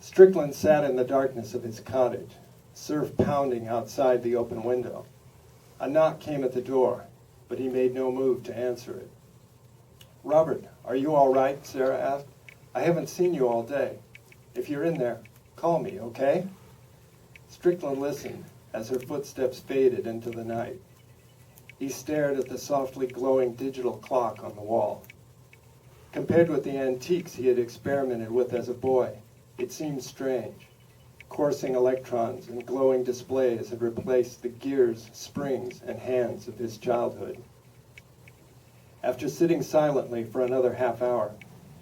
Strickland sat in the darkness of his cottage, surf pounding outside the open window. A knock came at the door, but he made no move to answer it. "Robert, are you all right?" Sarah asked. "I haven't seen you all day. If you're in there, call me, okay?" Strickland listened as her footsteps faded into the night. He stared at the softly glowing digital clock on the wall. Compared with the antiques he had experimented with as a boy, it seemed strange. Coursing electrons and glowing displays had replaced the gears, springs, and hands of his childhood. After sitting silently for another half hour,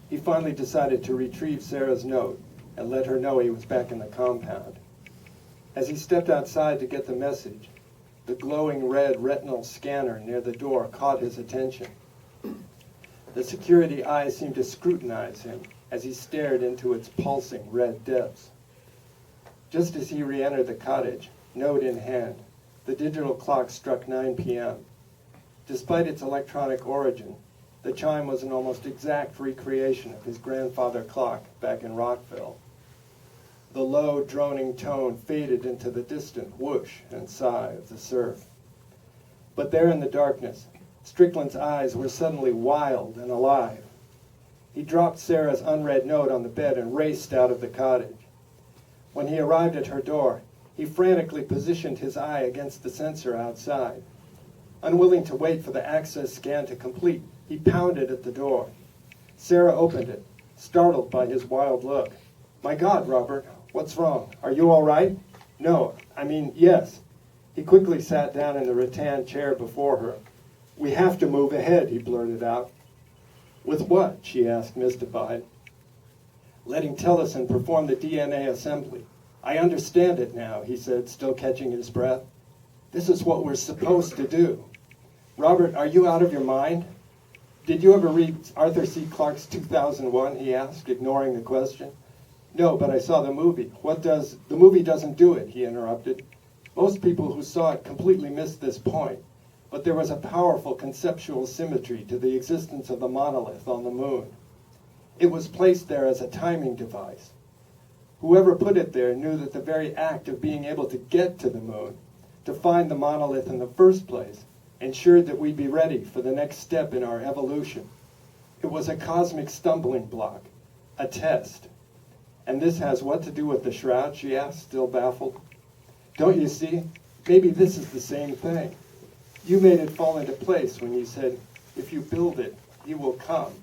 he finally decided to retrieve Sarah's note and let her know he was back in the compound. As he stepped outside to get the message, the glowing red retinal scanner near the door caught his attention. The security eye seemed to scrutinize him as he stared into its pulsing red depths. Just as he re-entered the cottage, note in hand, the digital clock struck 9 p.m. Despite its electronic origin, the chime was an almost exact recreation of his grandfather clock back in Rockville. The low, droning tone faded into the distant whoosh and sigh of the surf. But there in the darkness, Strickland's eyes were suddenly wild and alive. He dropped Sarah's unread note on the bed and raced out of the cottage. When he arrived at her door, he frantically positioned his eye against the sensor outside. Unwilling to wait for the access scan to complete, he pounded at the door. Sarah opened it, startled by his wild look. "My God, Robert, what's wrong? Are you all right?" "No, yes." He quickly sat down in the rattan chair before her. "We have to move ahead," he blurted out. "With what?" she asked, mystified. "Letting Tellison perform the DNA assembly. I understand it now," he said, still catching his breath. "This is what we're supposed to do." "Robert, are you out of your mind?" "Did you ever read Arthur C. Clarke's 2001, he asked, ignoring the question. "No, but I saw the movie." The movie doesn't do it," he interrupted. "Most people who saw it completely missed this point, but there was a powerful conceptual symmetry to the existence of the monolith on the moon. It was placed there as a timing device. Whoever put it there knew that the very act of being able to get to the moon, to find the monolith in the first place, ensured that we'd be ready for the next step in our evolution. It was a cosmic stumbling block, a test. "And this has what to do with the shroud?" she asked, still baffled. "Don't you see? Maybe this is the same thing. You made it fall into place when you said, 'If you build it, he will come.'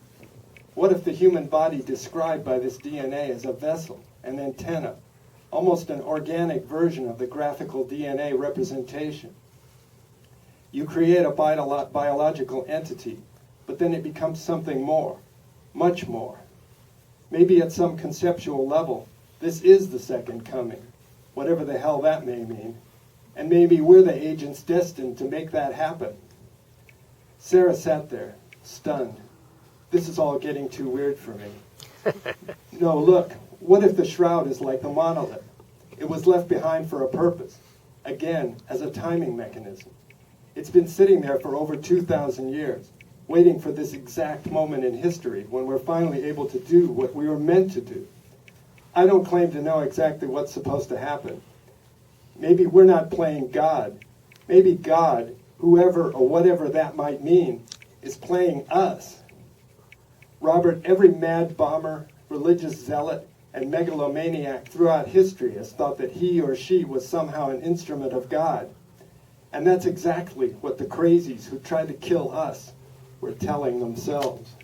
What if the human body described by this DNA is a vessel, an antenna, almost an organic version of the graphical DNA representation? You create a biological entity, but then it becomes something more, much more. Maybe at some conceptual level, this is the second coming, whatever the hell that may mean, and maybe we're the agents destined to make that happen." Sarah sat there, stunned. "This is all getting too weird for me." "No, look, what if the shroud is like the monolith? It was left behind for a purpose, again, as a timing mechanism. It's been sitting there for over 2,000 years, waiting for this exact moment in history when we're finally able to do what we were meant to do. I don't claim to know exactly what's supposed to happen. Maybe we're not playing God. Maybe God, whoever or whatever that might mean, is playing us. Robert, every mad bomber, religious zealot, and megalomaniac throughout history has thought that he or she was somehow an instrument of God. And that's exactly what the crazies who tried to kill us were telling themselves."